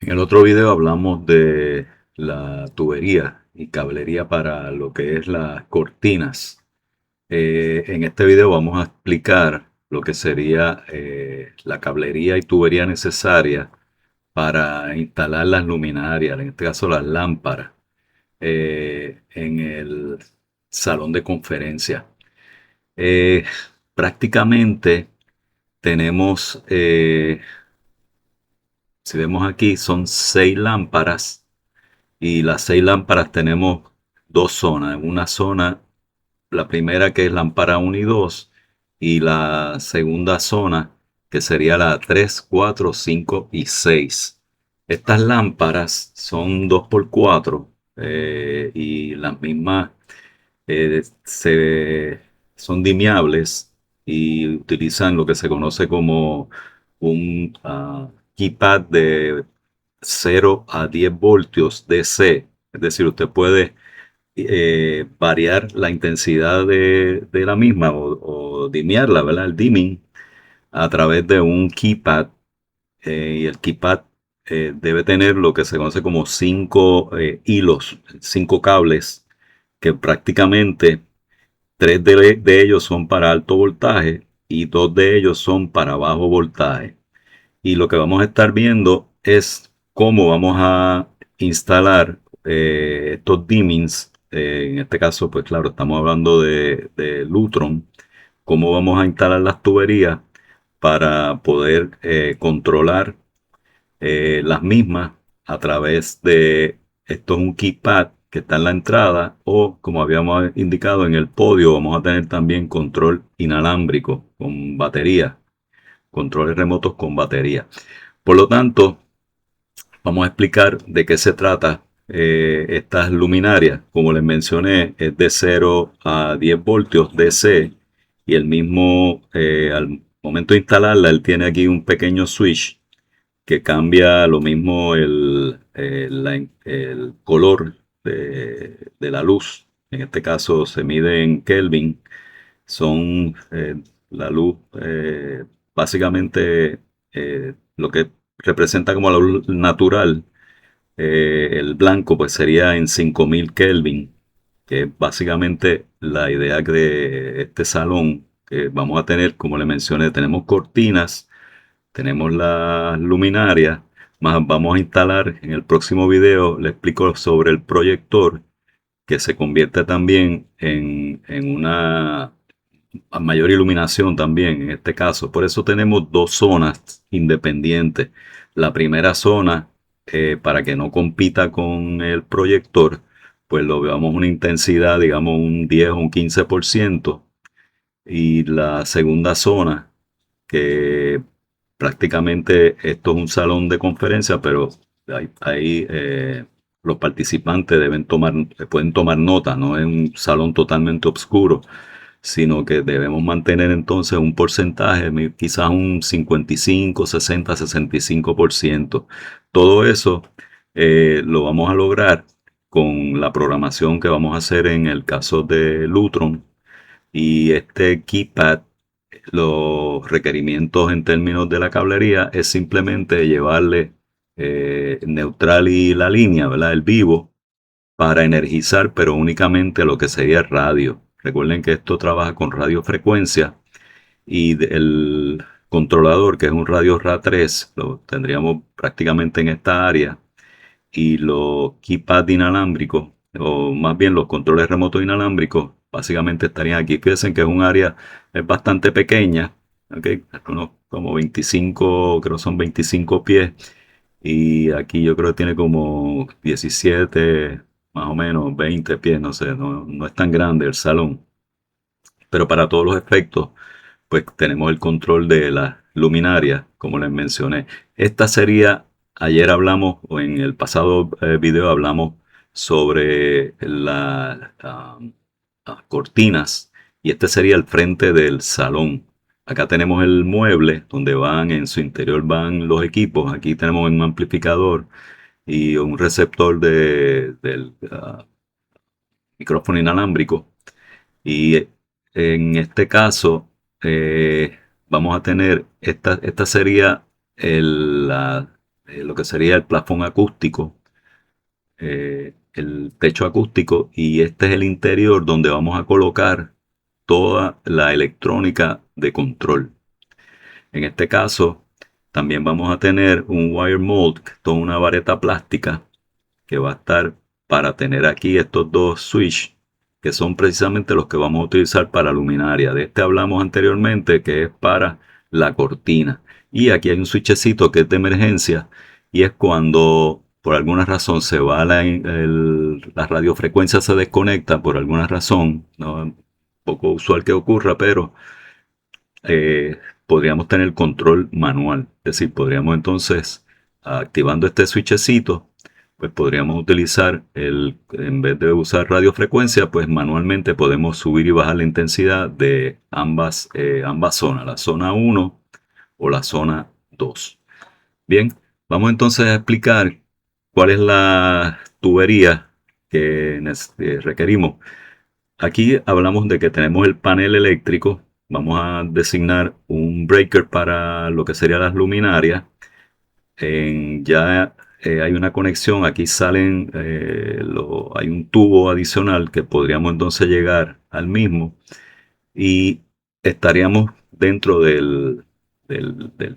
En el otro video hablamos de la tubería y cablería para lo que es las cortinas. En este video vamos a explicar lo que sería la cablería y tubería necesaria para instalar las luminarias, en este caso las lámparas, en el salón de conferencia. Eh, Prácticamente tenemos, si vemos aquí, son 6 lámparas. Y las 6 lámparas tenemos dos zonas. Una zona, la primera que es lámpara 1 y 2, y la segunda zona que sería la 3, 4, 5 y 6. Estas lámparas son 2 por 4 y las mismas son dimeables y utilizan lo que se conoce como un keypad de 0 a 10 voltios DC. Es decir, usted puede variar la intensidad de la misma o dimearla, ¿verdad? El dimming a través de un keypad. Y el keypad debe tener lo que se conoce como 5 hilos, 5 cables, que prácticamente tres de ellos son para alto voltaje y dos de ellos son para bajo voltaje. Y lo que vamos a estar viendo es cómo vamos a instalar estos dimmings. En este caso, pues claro, estamos hablando de Lutron. Cómo vamos a instalar las tuberías para poder controlar las mismas a través de esto es un keypad que está en la entrada o como habíamos indicado en el podio vamos a tener también control inalámbrico con batería, controles remotos con batería. Por lo tanto, vamos a explicar de qué se trata estas luminarias. Como les mencioné, es de 0 a 10 voltios DC y el mismo, al momento de instalarla, él tiene aquí un pequeño switch que cambia lo mismo el color de la luz. En este caso se mide en Kelvin. Son la luz, básicamente lo que representa como la luz natural. El blanco pues sería en 5000 Kelvin, que es básicamente la idea de este salón que vamos a tener, como le mencioné, tenemos cortinas, tenemos las luminarias, más vamos a instalar en el próximo video, le explico sobre el proyector que se convierte también en una mayor iluminación también en este caso. Por eso tenemos dos zonas independientes. La primera zona, para que no compita con el proyector, pues lo veamos una intensidad, digamos un 10 o un 15%. Y la segunda zona, que prácticamente esto es un salón de conferencia, pero ahí los participantes pueden tomar nota, no es un salón totalmente oscuro, sino que debemos mantener entonces un porcentaje, quizás un 55, 60, 65%. Todo eso lo vamos a lograr con la programación que vamos a hacer en el caso de Lutron y este keypad. Los requerimientos en términos de la cablería es simplemente llevarle neutral y la línea, ¿verdad? El vivo para energizar, pero únicamente lo que sería radio. Recuerden que esto trabaja con radiofrecuencia y el controlador, que es un radio RA3, lo tendríamos prácticamente en esta área. Y los keypad inalámbricos, o más bien los controles remotos inalámbricos, básicamente estarían aquí. Fíjense que es un área es bastante pequeña, ¿okay? Como 25, creo que son 25 pies. Y aquí yo creo que tiene como 17, más o menos 20 pies, no sé, no es tan grande el salón. Pero para todos los efectos, pues tenemos el control de la luminaria, como les mencioné. Esta sería, ayer hablamos, o en el pasado video hablamos sobre las cortinas, y este sería el frente del salón. Acá tenemos el mueble donde van, en su interior van los equipos. Aquí tenemos un amplificador y un receptor del micrófono inalámbrico. Y en este caso, vamos a tener, esta sería la lo que sería el plafón acústico, el techo acústico, y este es el interior donde vamos a colocar toda la electrónica de control. En este caso, también vamos a tener un wire mold, toda una vareta plástica que va a estar para tener aquí estos dos switch, que son precisamente los que vamos a utilizar para luminaria. De este hablamos anteriormente, que es para la cortina. Y aquí hay un switchecito que es de emergencia, y es cuando por alguna razón se va la radiofrecuencia, se desconecta por alguna razón, no es poco usual que ocurra, pero podríamos tener control manual. Es decir, podríamos entonces, activando este switchecito, pues podríamos utilizar en vez de usar radiofrecuencia, pues manualmente podemos subir y bajar la intensidad de ambas zonas, la zona 1 o la zona 2. Bien, vamos entonces a explicar cuál es la tubería que requerimos. Aquí hablamos de que tenemos el panel eléctrico. Vamos a designar un breaker para lo que serían las luminarias. Ya hay una conexión. Aquí hay un tubo adicional que podríamos entonces llegar al mismo y estaríamos dentro del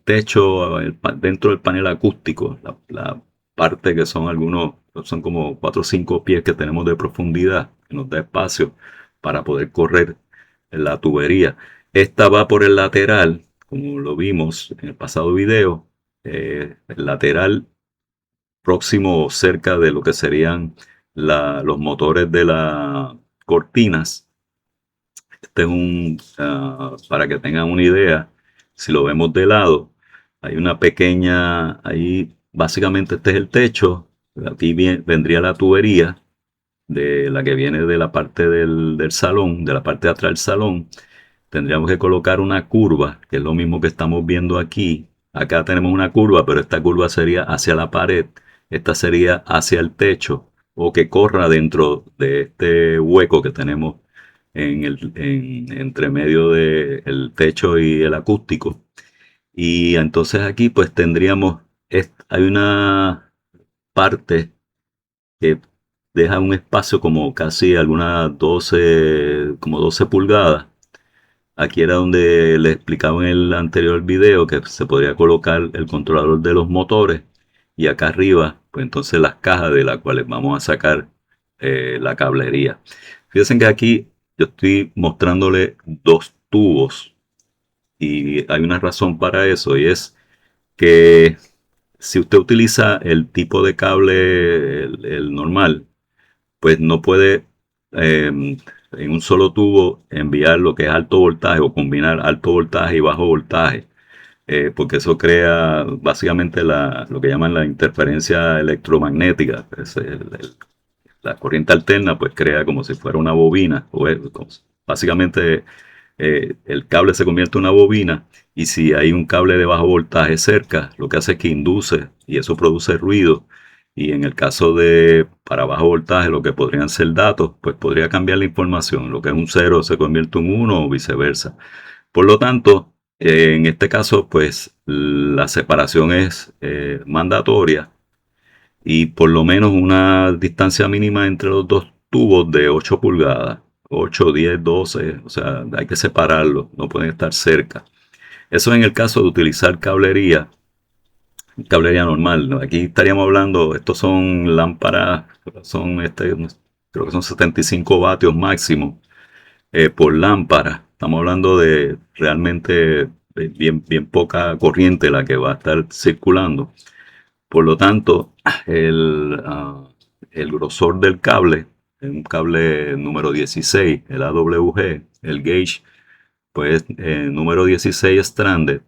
techo, dentro del panel acústico, la parte que son como 4 o 5 pies que tenemos de profundidad, que nos da espacio para poder correr la tubería. Esta va por el lateral, como lo vimos en el pasado video, el lateral próximo cerca de lo que serían los motores de las cortinas. Este es para que tengan una idea, si lo vemos de lado, hay una pequeña, ahí básicamente este es el techo, aquí vendría la tubería de la que viene de la parte del salón, de la parte de atrás del salón. Tendríamos que colocar una curva, que es lo mismo que estamos viendo aquí. Acá tenemos una curva, pero esta curva sería hacia la pared, esta sería hacia el techo, o que corra dentro de este hueco que tenemos entre medio del techo y el acústico. Y entonces aquí pues tendríamos, hay una parte que deja un espacio como casi algunas 12, como 12 pulgadas. Aquí era donde le explicaba en el anterior video que se podría colocar el controlador de los motores, y acá arriba pues entonces las cajas de las cuales vamos a sacar la cablería. Fíjense que aquí yo estoy mostrándole dos tubos y hay una razón para eso, y es que si usted utiliza el tipo de cable, el normal, pues no puede en un solo tubo enviar lo que es alto voltaje o combinar alto voltaje y bajo voltaje, porque eso crea básicamente lo que llaman la interferencia electromagnética. La corriente alterna pues crea como si fuera una bobina, básicamente el cable se convierte en una bobina, y si hay un cable de bajo voltaje cerca, lo que hace es que induce y eso produce ruido, y en el caso de para bajo voltaje lo que podrían ser datos, pues podría cambiar la información, lo que es un 0 se convierte en 1 o viceversa. Por lo tanto, en este caso pues la separación es mandatoria, y por lo menos una distancia mínima entre los dos tubos de 8 pulgadas, 8, 10, 12, o sea, hay que separarlos, no pueden estar cerca. Eso en el caso de utilizar cablería normal, ¿no? Aquí estaríamos hablando, estos son lámparas, creo que son 75 vatios máximo por lámpara. Estamos hablando de realmente bien poca corriente la que va a estar circulando. Por lo tanto, el grosor del cable, un cable número 16, el AWG, el gauge, pues número 16 stranded.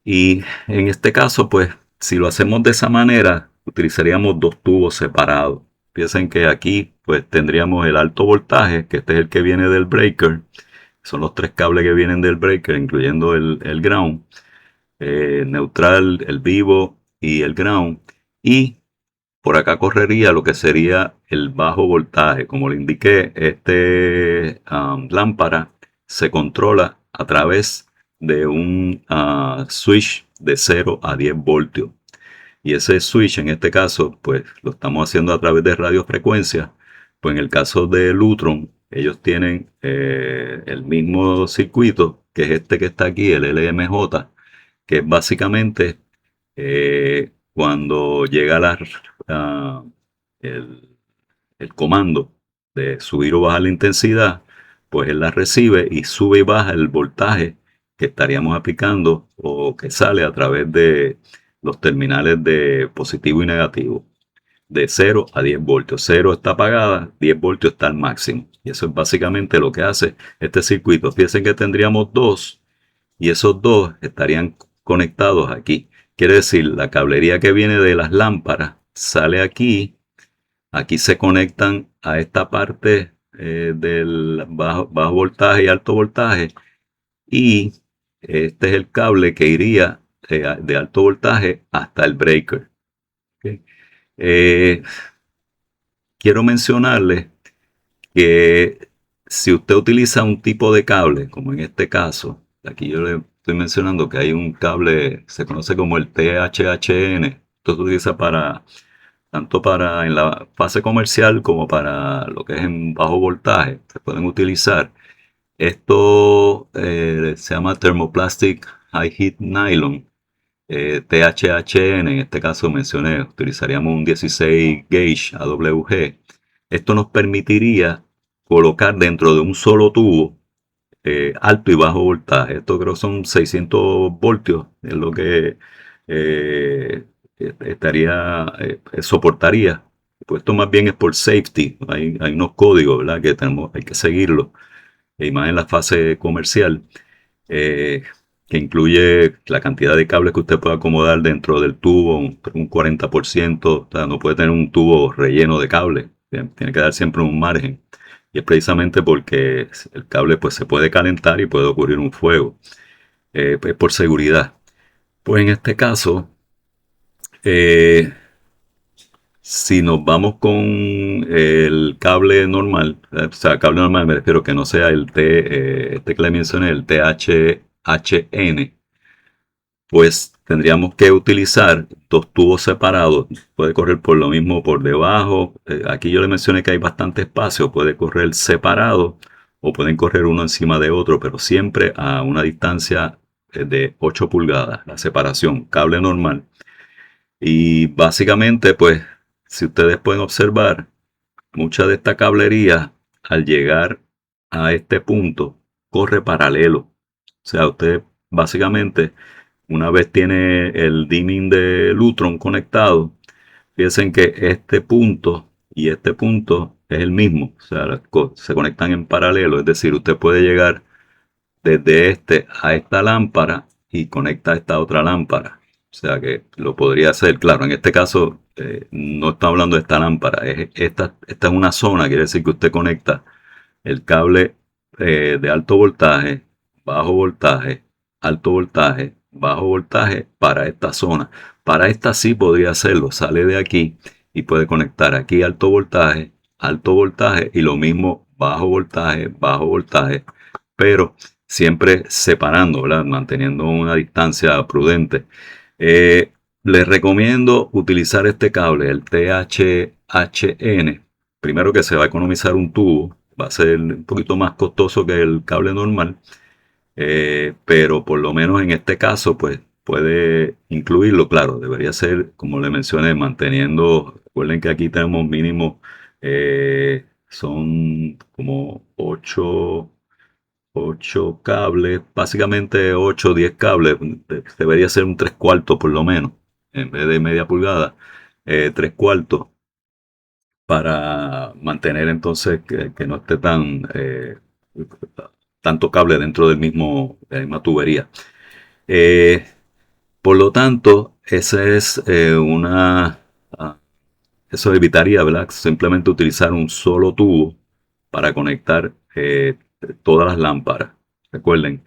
Y en este caso, pues si lo hacemos de esa manera, utilizaríamos dos tubos separados. Piensen que aquí pues tendríamos el alto voltaje, que este es el que viene del breaker. Son los tres cables que vienen del breaker, incluyendo el ground. Neutral, el vivo y el ground. Y por acá correría lo que sería el bajo voltaje. Como le indiqué, este lámpara se controla a través de un switch de 0 a 10 voltios. Y ese switch, en este caso, pues lo estamos haciendo a través de radiofrecuencia. Pues en el caso de Lutron, ellos tienen el mismo circuito, que es este que está aquí, el LMJ, que es básicamente cuando llega ah, el, el comando de subir o bajar la intensidad, pues él la recibe y sube y baja el voltaje que estaríamos aplicando o que sale a través de los terminales de positivo y negativo, de 0 a 10 voltios. 0 está apagada, 10 voltios está al máximo. Y eso es básicamente lo que hace este circuito. Fíjense que tendríamos dos y esos dos estarían conectados aquí. Quiere decir, la cablería que viene de las lámparas sale aquí. Aquí se conectan a esta parte del bajo voltaje y alto voltaje. Y este es el cable que iría de alto voltaje hasta el breaker. ¿Okay? Eh, Quiero mencionarles que si usted utiliza un tipo de cable, como en este caso, aquí yo le estoy mencionando que hay un cable, se conoce como el THHN, esto se utiliza para tanto para en la fase comercial como para lo que es en bajo voltaje, se pueden utilizar. Esto se llama Thermoplastic High Heat Nylon, THHN, en este caso mencioné, utilizaríamos un 16 gauge AWG. Esto nos permitiría colocar dentro de un solo tubo alto y bajo voltaje. Esto creo son 600 voltios, es lo que eh, soportaría. Pues esto más bien es por safety. Hay unos códigos, ¿verdad? Que hay que seguirlos. Y más en la fase comercial, eh, que incluye la cantidad de cables que usted puede acomodar dentro del tubo, un 40%. O sea, no puede tener un tubo relleno de cables. Tiene que dar siempre un margen. Y es precisamente porque el cable pues, se puede calentar y puede ocurrir un fuego. Pues por seguridad. Pues en este caso, eh, si nos vamos con el cable normal, o sea, cable normal me refiero que no sea este que le mencioné, el THHN, pues tendríamos que utilizar dos tubos separados. Puede correr por lo mismo por debajo. Aquí yo le mencioné que hay bastante espacio. Puede correr separado o pueden correr uno encima de otro, pero siempre a una distancia de 8 pulgadas, la separación, cable normal. Y básicamente, pues, si ustedes pueden observar, mucha de esta cablería, al llegar a este punto, corre paralelo. O sea, usted básicamente una vez tiene el dimming de Lutron conectado, fíjense que este punto es el mismo, o sea, se conectan en paralelo, es decir, usted puede llegar desde este a esta lámpara y conecta a esta otra lámpara. O sea que lo podría hacer, claro, en este caso no está hablando de esta lámpara, esta es una zona, quiere decir que usted conecta el cable de alto voltaje, bajo voltaje, alto voltaje, bajo voltaje para esta zona. Para esta sí podría hacerlo, sale de aquí y puede conectar aquí alto voltaje y lo mismo bajo voltaje, pero siempre separando, ¿verdad? Manteniendo una distancia prudente. Les recomiendo utilizar este cable, el THHN. Primero que se va a economizar un tubo, va a ser un poquito más costoso que el cable normal, pero por lo menos en este caso, pues puede incluirlo. Claro, debería ser, como le mencioné, manteniendo, recuerden que aquí tenemos mínimo, son como 8 cables, básicamente 8 o 10 cables, debería ser un 3 cuartos por lo menos, en vez de media pulgada, 3 cuartos para mantener entonces que no esté tanto cable dentro de la misma tubería. Eh, por lo tanto, ah, eso evitaría, ¿verdad? Simplemente utilizar un solo tubo para conectar todas las lámparas. Recuerden,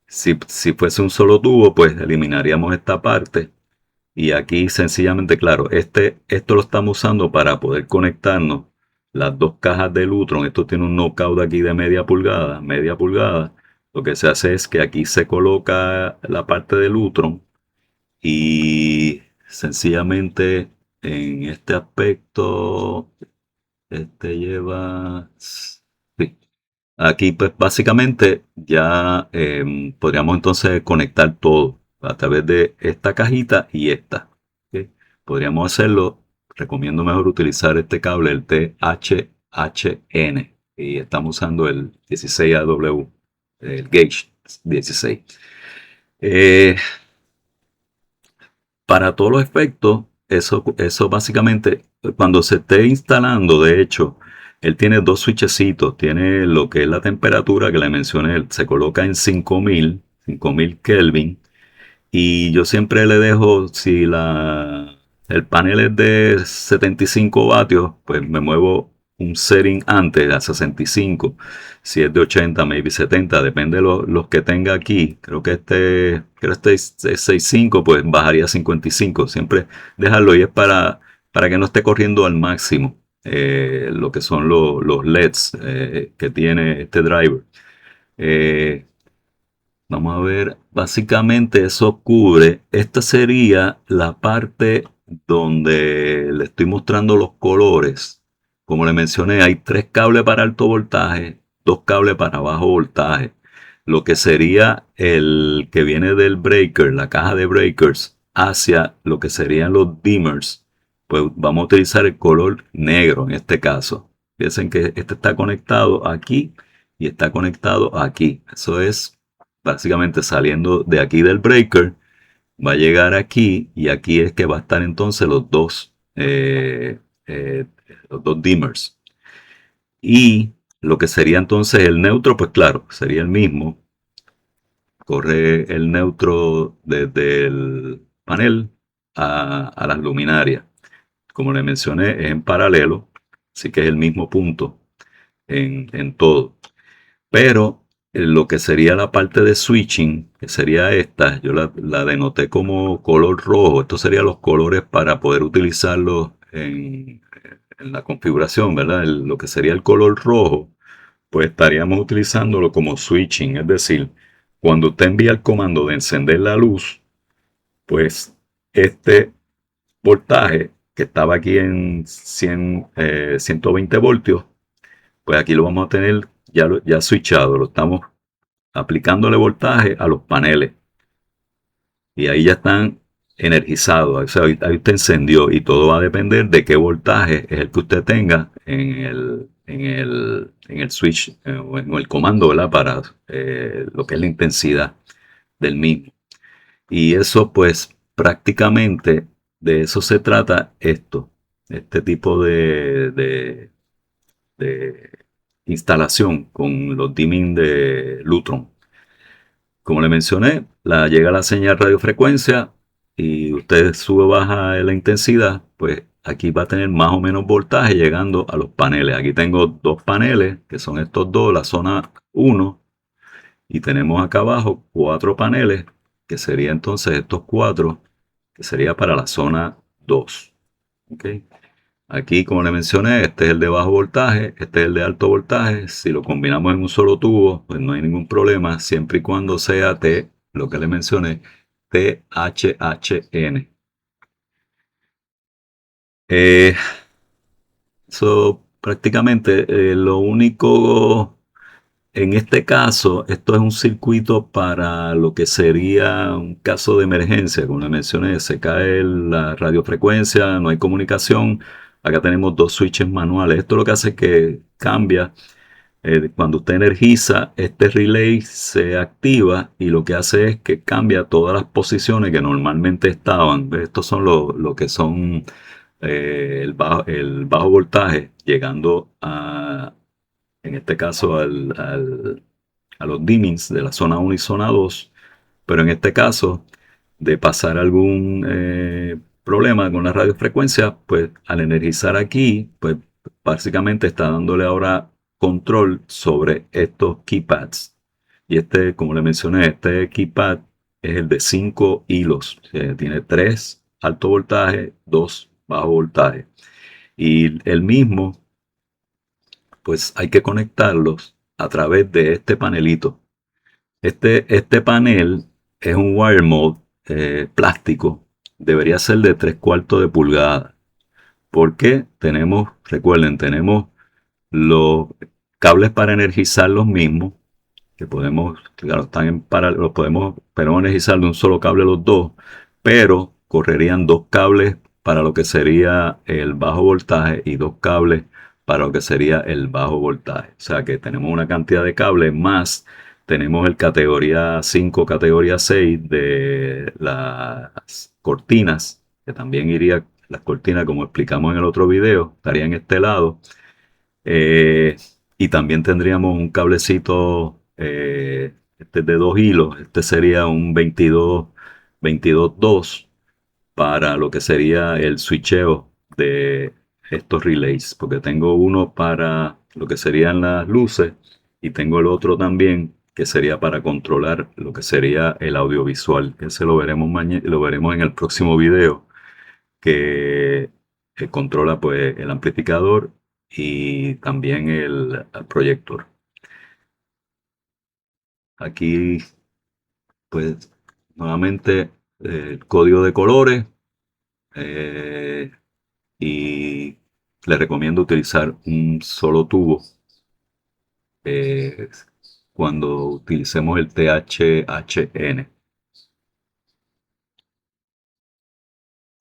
si fuese un solo tubo, pues eliminaríamos esta parte. Y aquí sencillamente, claro, esto lo estamos usando para poder conectarnos las dos cajas de Lutron. Esto tiene un knockout aquí de media pulgada, media pulgada. Lo que se hace es que aquí se coloca la parte de Lutron y sencillamente en este aspecto, este lleva... Sí. Aquí pues básicamente ya podríamos entonces conectar todo a través de esta cajita y esta. ¿Ok? Podríamos hacerlo, recomiendo mejor utilizar este cable, el THHN, y estamos usando el 16AW, el Gauge 16. Eh, para todos los efectos, eso básicamente, cuando se esté instalando, de hecho, él tiene dos switchecitos. Tiene lo que es la temperatura que le mencioné, se coloca en 5000 Kelvin. Y yo siempre le dejo, si el panel es de 75 vatios, pues me muevo un setting antes a 65. Si es de 80, maybe 70, depende de los que tenga aquí. Creo este es 65, pues bajaría a 55. Siempre dejarlo y es para que no esté corriendo al máximo lo que son los LEDs que tiene este driver. Eh, Vamos a ver, básicamente eso cubre, esta sería la parte donde le estoy mostrando los colores. Como le mencioné, hay tres cables para alto voltaje, dos cables para bajo voltaje. Lo que sería el que viene del breaker, la caja de breakers, hacia lo que serían los dimmers, pues vamos a utilizar el color negro en este caso. Piensen que este está conectado aquí y está conectado aquí. Eso es básicamente saliendo de aquí del breaker, va a llegar aquí y aquí es que va a estar entonces eh, los dos dimmers. Y lo que sería entonces el neutro, pues claro, sería el mismo. Corre el neutro desde el panel a las luminarias. Como le mencioné, es en paralelo, así que es el mismo punto en todo. Pero lo que sería la parte de switching, que sería esta, yo la denoté como color rojo. Estos serían los colores para poder utilizarlos en la configuración, ¿verdad? Lo que sería el color rojo, pues estaríamos utilizándolo como switching. Es decir, cuando usted envía el comando de encender la luz, pues este voltaje que estaba aquí en 120 voltios, pues aquí lo vamos a tener ya switchado, lo estamos aplicándole voltaje a los paneles y ahí ya están energizados, o sea, ahí usted encendió y todo va a depender de qué voltaje es el que usted tenga en el switch o en el comando, ¿verdad? Para lo que es la intensidad del mismo. Y eso pues prácticamente de eso se trata este tipo de instalación con los dimming de Lutron. Como le mencioné, llega la señal radiofrecuencia y usted sube o baja la intensidad, pues aquí va a tener más o menos voltaje llegando a los paneles. Aquí tengo dos paneles, que son estos dos, la zona 1, y tenemos acá abajo cuatro paneles, que sería entonces estos cuatro, que sería para la zona 2. ¿Ok? Aquí, como le mencioné, este es el de bajo voltaje, este es el de alto voltaje. Si lo combinamos en un solo tubo, pues no hay ningún problema, siempre y cuando sea lo que le mencioné, THHN. Eh, Eso prácticamente lo único, en este caso, esto es un circuito para lo que sería un caso de emergencia. Como le mencioné, se cae la radiofrecuencia, no hay comunicación. Acá tenemos dos switches manuales. Esto lo que hace es que cambia. Cuando usted energiza, este relay se activa y lo que hace es que cambia todas las posiciones que normalmente estaban. Estos son lo que son el bajo voltaje, llegando en este caso a los dimmings de la zona 1 y zona 2, pero en este caso de pasar algún problema con la radiofrecuencia, pues al energizar aquí, pues básicamente está dándole ahora control sobre estos keypads. Y como le mencioné, este keypad es el de 5 hilos. Tiene 3 alto voltaje, 2 bajo voltaje. Y el mismo, pues hay que conectarlos a través de este panelito. Este panel es un wire mode plástico debería ser de 3/4 de pulgada. Porque tenemos, recuerden, tenemos los cables para energizar los mismos, que podemos, claro, están en los podemos energizar de un solo cable los dos, pero correrían dos cables para lo que sería el bajo voltaje y dos cables para lo que sería el bajo voltaje. O sea que tenemos una cantidad de cables más, tenemos el categoría 5, categoría 6 de las cortinas, que también iría, las cortinas como explicamos en el otro video, estarían en este lado. Eh, y también tendríamos un cablecito, este es de 2 hilos, este sería un 22-2 para lo que sería el switcheo de estos relays, porque tengo uno para lo que serían las luces y tengo el otro también que sería para controlar lo que sería el audiovisual. Ese lo veremos lo veremos en el próximo video, que controla pues el amplificador y también el proyector. Aquí pues nuevamente el código de colores, eh, y le recomiendo utilizar un solo tubo eh, cuando utilicemos el THHN.